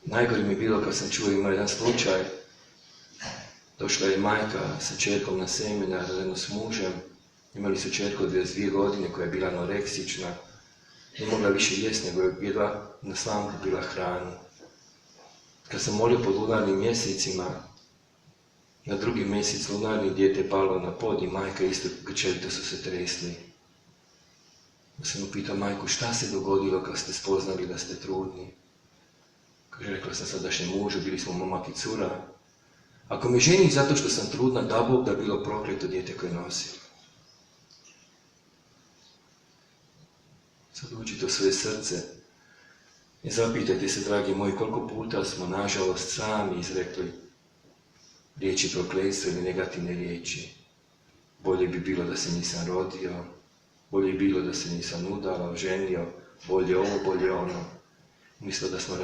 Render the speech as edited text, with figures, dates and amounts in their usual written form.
Najgore mi je bilo kad sam čuo, ima jedan slučaj, došla je majka sa čerkom na seminar zajedno s mužem, imali su čerku od 22 godine koja je bila anoreksična, nije mogla više jesti, nego je jedva na slamku bila hranu. Kad sam molio pod lunarnim mjesecima, na drugi mjesec lunarni dijete je palo na pod i majka isto grčevito su se tresli. Ja sam upitao majku šta se dogodilo kad ste spoznali da ste trudni. Kaže, rekla sam sadašnjem mužu, bili smo momak i cura. Ako me ženi zato što sam trudna, da Bog da bilo prokleto dijete koje nosim. Sad uđite u svoje srce i zapitajte se, dragi moji, koliko puta smo, nažalost, sami izrekli riječi prokletstva ili negativne riječi. Bolje bi bilo da se nisam rodio, bolje bi bilo da se nisam udala, oženio, bolje ovo, bolje ono. Umjesto da smo